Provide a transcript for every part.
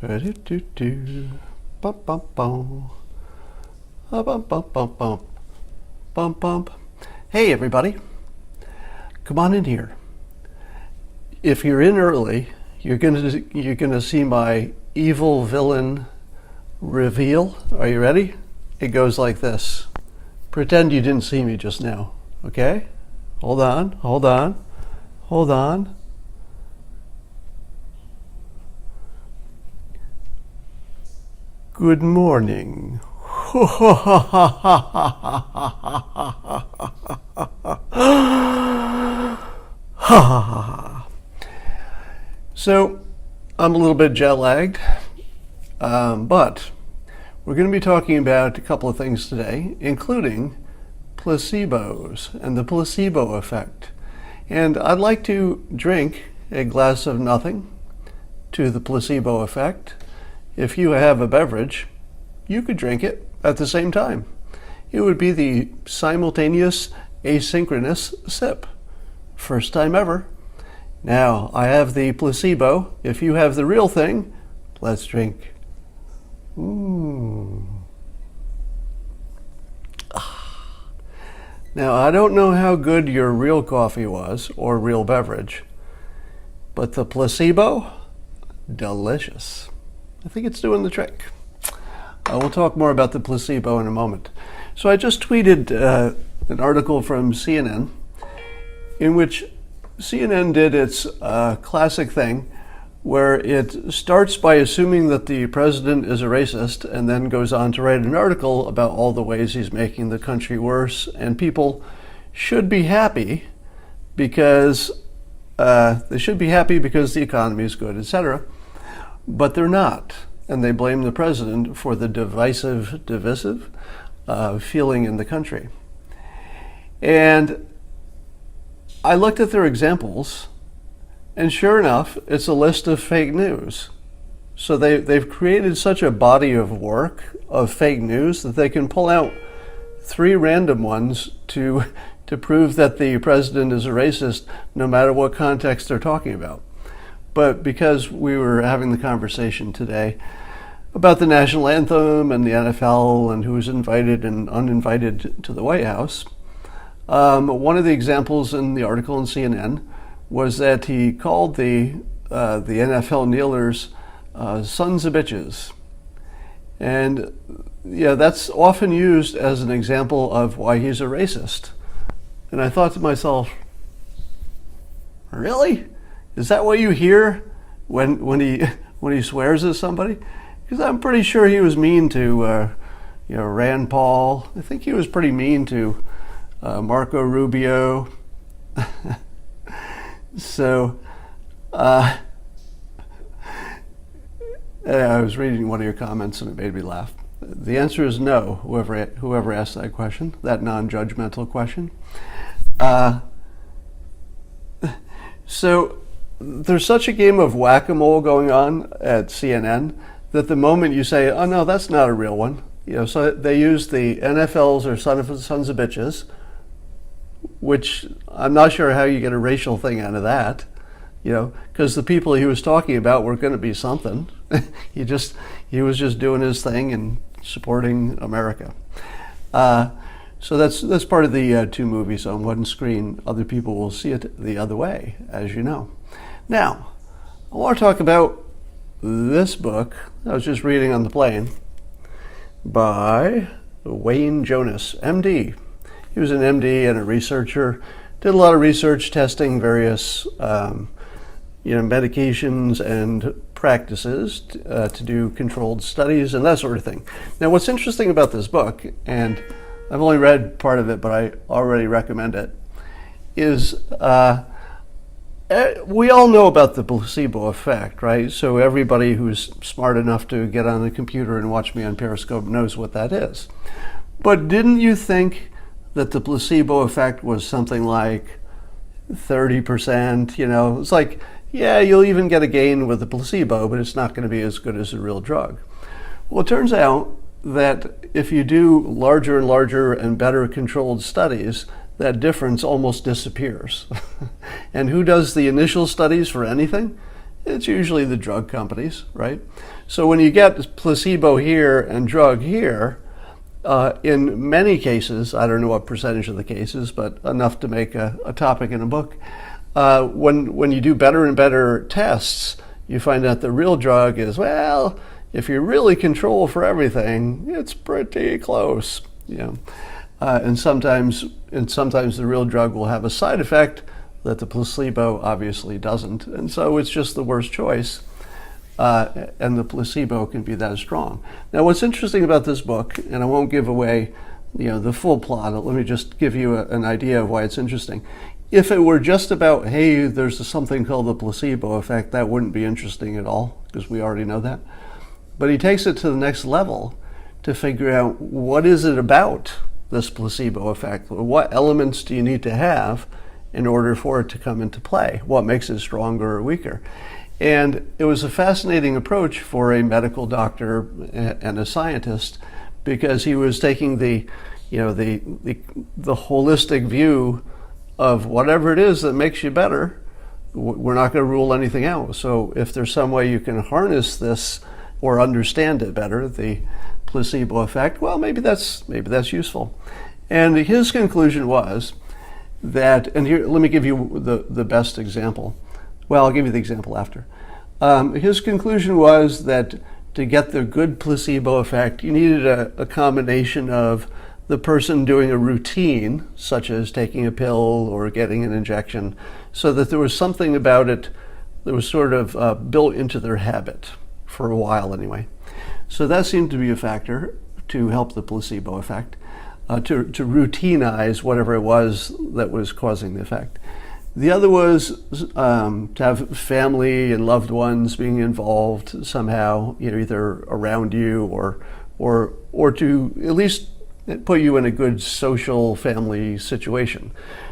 Do-do-do. Bum, bum, bum. Bum, bum, bum, bum. Bum, bum. Hey, everybody. Come on in here. If you're in early, you're gonna see my evil villain reveal. Are you ready? It goes like this. Pretend you didn't see me just now, okay? Hold on. Good morning. So, I'm a little bit jet lagged, but we're going to be talking about a couple of things today, including placebos and the placebo effect. And I'd like to drink a glass of nothing to the placebo effect. If you have a beverage, you could drink it at the same time. It would be the simultaneous asynchronous sip. First time ever. Now, I have the placebo. If you have the real thing, let's drink. Ooh. Now, I don't know how good your real coffee was or real beverage, but the placebo, delicious. I think it's doing the trick. We'll talk more about the placebo in a moment. So I just tweeted an article from CNN in which CNN did its classic thing where it starts by assuming that the president is a racist and then goes on to write an article about all the ways he's making the country worse, and people should be happy because the economy is good, etc. But they're not, and they blame the president for the divisive feeling in the country. And I looked at their examples, and sure enough, it's a list of fake news. So they've created such a body of work of fake news that they can pull out 3 random ones to prove that the president is a racist, no matter what context they're talking about. But because we were having the conversation today about the national anthem and the NFL and who's invited and uninvited to the White House, one of the examples in the article in CNN was that he called the NFL kneelers sons of bitches. And yeah, that's often used as an example of why he's a racist. And I thought to myself, really? Is that what you hear when he swears at somebody? Because I'm pretty sure he was mean to Rand Paul. I think he was pretty mean to Marco Rubio. So I was reading one of your comments and it made me laugh. The answer is no. Whoever asked that question, that non-judgmental question. So there's such a game of whack-a-mole going on at CNN that the moment you say, oh no, that's not a real one, so they use the NFLs or sons of bitches, which I'm not sure how you get a racial thing out of that, because the people he was talking about were going to be something. He was just doing his thing and supporting America. So that's part of the 2 movies on one screen. Other people will see it the other way, as you know. Now, I want to talk about this book I was just reading on the plane by Jonas, MD. He was an MD and a researcher, did a lot of research testing various medications and practices to do controlled studies and that sort of thing. Now, what's interesting about this book, and I've only read part of it, but I already recommend it, is we all know about the placebo effect, right? So everybody who's smart enough to get on the computer and watch me on Periscope knows what that is. But didn't you think that the placebo effect was something like 30%? It's like, yeah, you'll even get a gain with the placebo, but it's not going to be as good as a real drug. Well, it turns out that if you do larger and larger and better controlled studies, that difference almost disappears. And who does the initial studies for anything? It's usually the drug companies, right? So when you get placebo here and drug here, in many cases, I don't know what percentage of the cases, but enough to make a topic in a book, when you do better and better tests, you find out the real drug is, well, if you really control for everything, it's pretty close. And sometimes the real drug will have a side effect that the placebo obviously doesn't, and so it's just the worst choice. And the placebo can be that strong. Now, what's interesting about this book, and I won't give away, the full plot. Let me just give you an idea of why it's interesting. If it were just about, hey, there's something called the placebo effect, that wouldn't be interesting at all, because we already know that. But he takes it to the next level to figure out, what is it about this placebo effect? What elements do you need to have in order for it to come into play? What makes it stronger or weaker? And it was a fascinating approach for a medical doctor and a scientist, because he was taking the holistic view of whatever it is that makes you better. We're not going to rule anything out. So if there's some way you can harness this or understand it better, the placebo effect, well, maybe that's useful. And his conclusion was that, and here, let me give you the best example. Well, I'll give you the example after. His conclusion was that to get the good placebo effect, you needed a combination of the person doing a routine, such as taking a pill or getting an injection, so that there was something about it that was sort of built into their habit, for a while anyway. So that seemed to be a factor to help the placebo effect, to routinize whatever it was that was causing the effect. The other was to have family and loved ones being involved somehow, either around you or to at least put you in a good social family situation.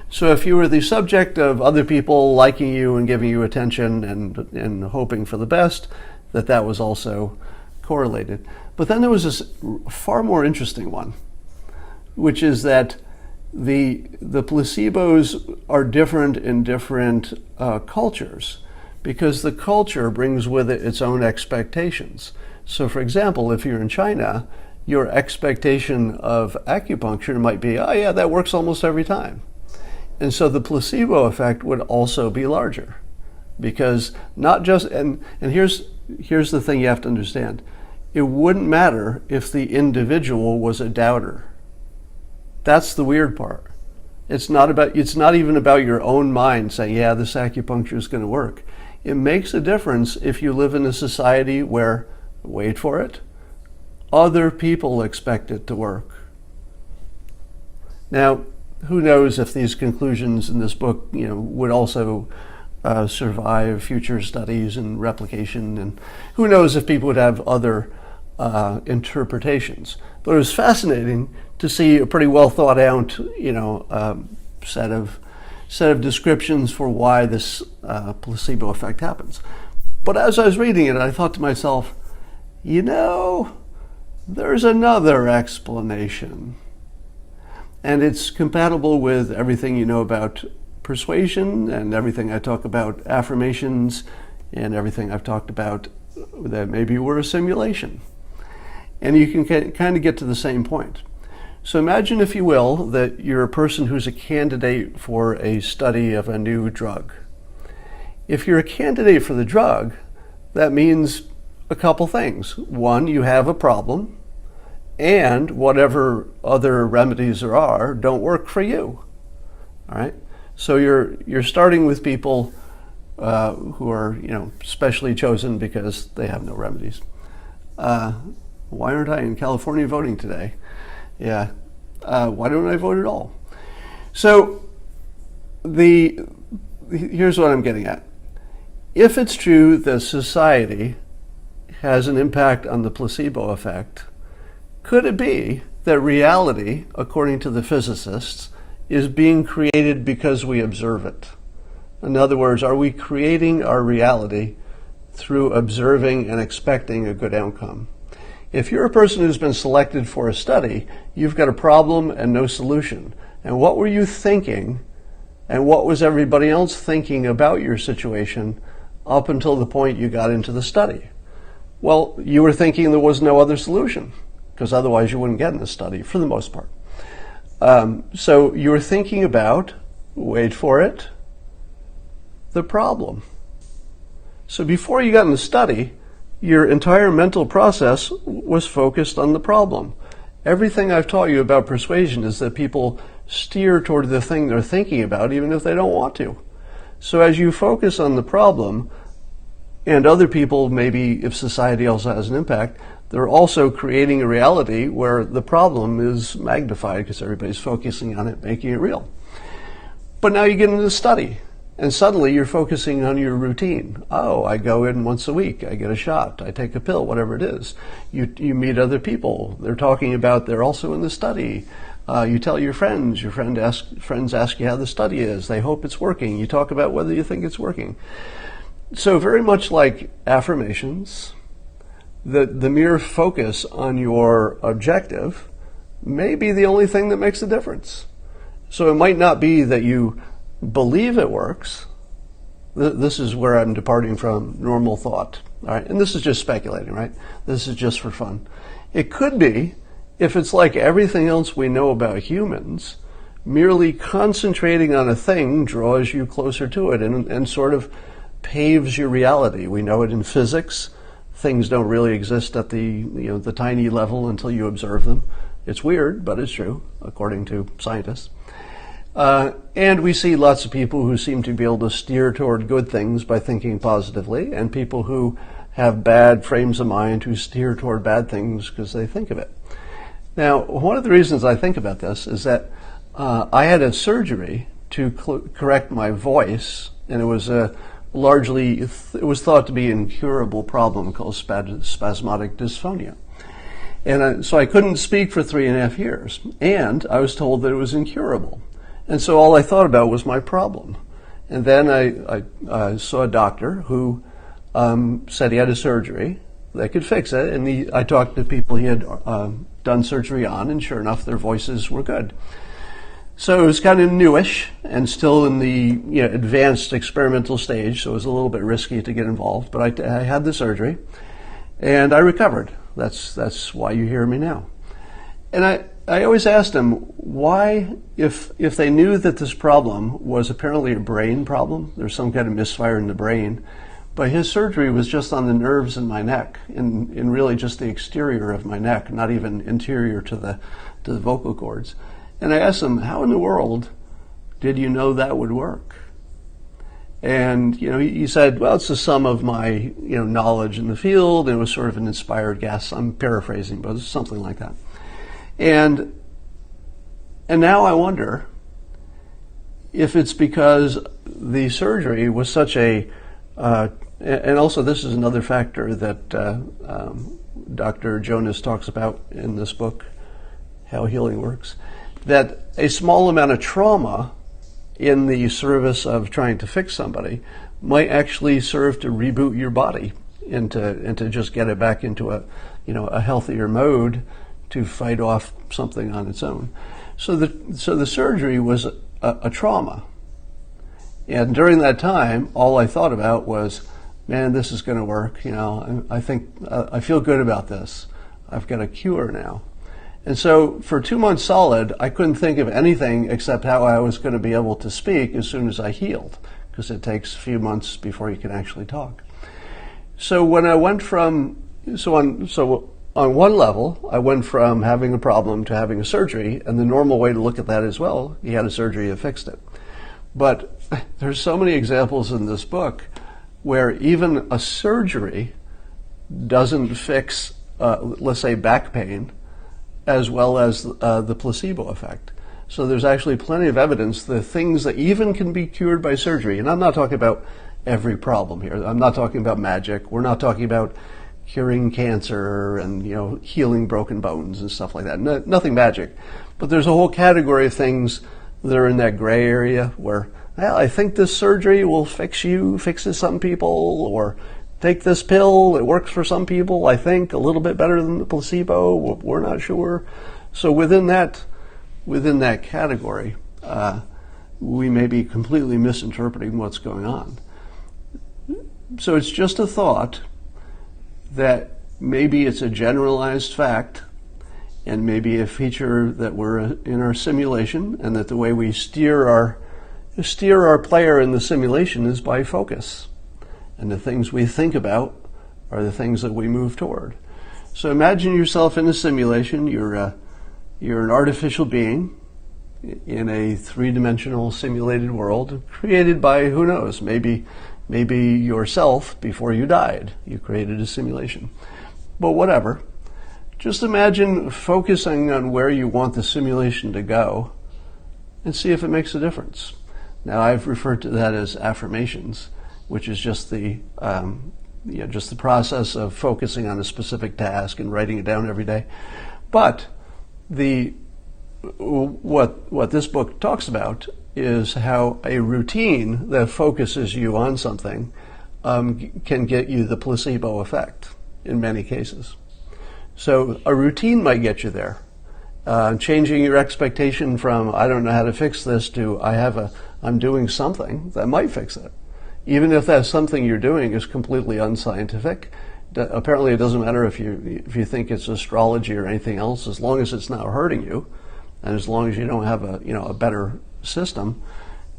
So if you were the subject of other people liking you and giving you attention and hoping for the best, that was also correlated. But then there was this far more interesting one, which is that the placebos are different in different cultures, because the culture brings with it its own expectations. So for example, if you're in China, your expectation of acupuncture might be, oh yeah, that works almost every time. And so the placebo effect would also be larger, because not just, and here's the thing you have to understand. It wouldn't matter if the individual was a doubter. That's the weird part. It's not even about your own mind saying, yeah, this acupuncture is going to work. It makes a difference if you live in a society where, wait for it, other people expect it to work. Now, who knows if these conclusions in this book, would also survive future studies and replication, and who knows if people would have other interpretations. But it was fascinating to see a pretty well thought out, set of descriptions for why this placebo effect happens. But as I was reading it, I thought to myself, there's another explanation. And it's compatible with everything you know about persuasion and everything I talk about affirmations and everything I've talked about that maybe were a simulation. And you can kind of get to the same point. So imagine, if you will, that you're a person who's a candidate for a study of a new drug. If you're a candidate for the drug, that means a couple things. One, you have a problem, and whatever other remedies there are don't work for you. All right? So you're starting with people who are, specially chosen because they have no remedies. Why aren't I in California voting today? Yeah. Why don't I vote at all? So here's what I'm getting at. If it's true that society has an impact on the placebo effect, could it be that reality, according to the physicists, is being created because we observe it? In other words, are we creating our reality through observing and expecting a good outcome? If you're a person who's been selected for a study, you've got a problem and no solution. And what were you thinking, and what was everybody else thinking about your situation up until the point you got into the study. Well, you were thinking there was no other solution, because otherwise you wouldn't get in the study for the most part. So you were thinking about, wait for it, the problem. So before you got in the study, your entire mental process was focused on the problem. Everything I've taught you about persuasion is that people steer toward the thing they're thinking about, even if they don't want to. So as you focus on the problem, and other people, maybe if society also has an impact, they're also creating a reality where the problem is magnified because everybody's focusing on it, making it real. But now you get into the study, and suddenly you're focusing on your routine. Oh, I go in once a week, I get a shot, I take a pill, whatever it is. You meet other people, they're talking about they're also in the study. You tell your friends ask you how the study is, they hope it's working. You talk about whether you think it's working. So very much like affirmations, the mere focus on your objective may be the only thing that makes a difference. So it might not be that you believe it works. This is where I'm departing from normal thought. All right, and this is just speculating, right? This is just for fun. It could be, if it's like everything else we know about humans, merely concentrating on a thing draws you closer to it and sort of paves your reality. We know it in physics. Things don't really exist at the tiny level until you observe them. It's weird, but it's true, according to scientists. And we see lots of people who seem to be able to steer toward good things by thinking positively, and people who have bad frames of mind who steer toward bad things because they think of it. Now, one of the reasons I think about this is that I had a surgery to correct my voice, and it was it was thought to be an incurable problem called spasmodic dysphonia. And so I couldn't speak for 3.5 years, and I was told that it was incurable. And so all I thought about was my problem. And then I saw a doctor who said he had a surgery that could fix it, and I talked to people he had done surgery on, and sure enough, their voices were good. So it was kind of newish and still in the advanced experimental stage, so it was a little bit risky to get involved. But I had the surgery, and I recovered. That's why you hear me now. And I always asked them why, if they knew that this problem was apparently a brain problem, there's some kind of misfire in the brain, but his surgery was just on the nerves in my neck, in really just the exterior of my neck, not even interior to the vocal cords. And I asked him, how in the world did you know that would work? And he said, well, it's the sum of my knowledge in the field, and it was sort of an inspired guess. I'm paraphrasing, but it's something like that. And now I wonder if it's because the surgery was such and also this is another factor that Dr. Jonas talks about in this book, How Healing Works, that a small amount of trauma in the service of trying to fix somebody might actually serve to reboot your body and to just get it back into a healthier mode to fight off something on its own. So the surgery was a trauma. And during that time, all I thought about was, man, this is going to work. I think I feel good about this. I've got a cure now. And so for 2 months solid, I couldn't think of anything except how I was going to be able to speak as soon as I healed, because it takes a few months before you can actually talk. So when I went on one level, I went from having a problem to having a surgery, and the normal way to look at that is, well, you had a surgery, you fixed it. But there's so many examples in this book where even a surgery doesn't fix, let's say, back pain, as well as the placebo effect. So there's actually plenty of evidence the things that even can be cured by surgery, and I'm not talking about every problem here. I'm not talking about magic. We're not talking about curing cancer and healing broken bones and stuff like that. Nothing magic. But there's a whole category of things that are in that gray area where, well, I think this surgery will fixes some people, or take this pill, it works for some people, I think, a little bit better than the placebo, we're not sure. So within that category, we may be completely misinterpreting what's going on. So it's just a thought that maybe it's a generalized fact and maybe a feature that we're in our simulation, and that the way we steer our player in the simulation is by focus. And the things we think about are the things that we move toward. So imagine yourself in a simulation. You're an artificial being in a three-dimensional simulated world created by, who knows, maybe yourself before you died. You created a simulation. But whatever. Just imagine focusing on where you want the simulation to go and see if it makes a difference. Now, I've referred to that as affirmations, which is just the process of focusing on a specific task and writing it down every day. But what this book talks about is how a routine that focuses you on something can get you the placebo effect in many cases. So a routine might get you there. Changing your expectation from "I don't know how to fix this" to "I'm doing something that might fix it." Even if that something you're doing is completely unscientific, apparently it doesn't matter if you think it's astrology or anything else, as long as it's not hurting you, and as long as you don't have a better system,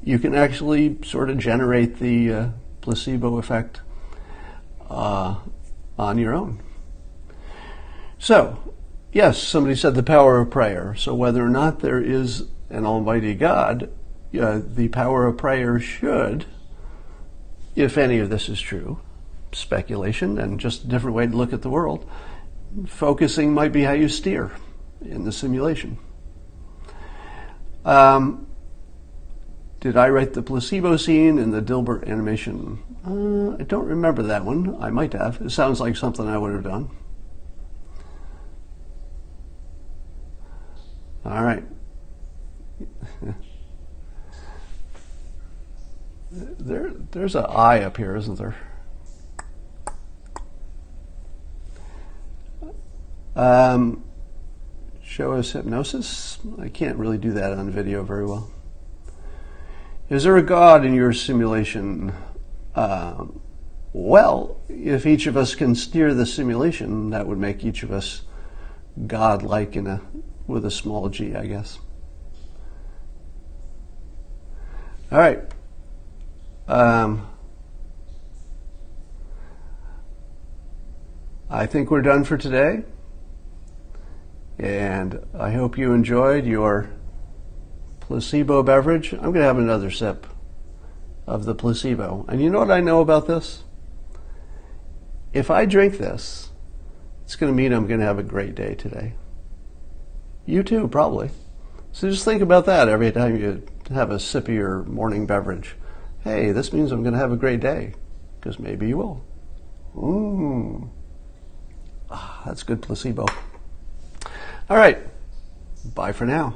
you can actually sort of generate the placebo effect on your own. So, yes, somebody said the power of prayer. So whether or not there is an almighty God, the power of prayer should, if any of this is true, speculation and just a different way to look at the world, focusing might be how you steer in the simulation. Did I write the placebo scene in the Dilbert animation? I don't remember that one. I might have. It sounds like something I would have done. All right. There's an eye up here, isn't there? Show us hypnosis. I can't really do that on video very well. Is there a God in your simulation? Well, if each of us can steer the simulation, that would make each of us God-like with a small g, I guess. All right. I think we're done for today. And I hope you enjoyed your placebo beverage. I'm going to have another sip of the placebo. And you know what I know about this? If I drink this, it's going to mean I'm going to have a great day today. You too, probably. So just think about that every time you have a sip of your morning beverage. Hey, this means I'm going to have a great day, because maybe you will. That's good placebo. All right. Bye for now.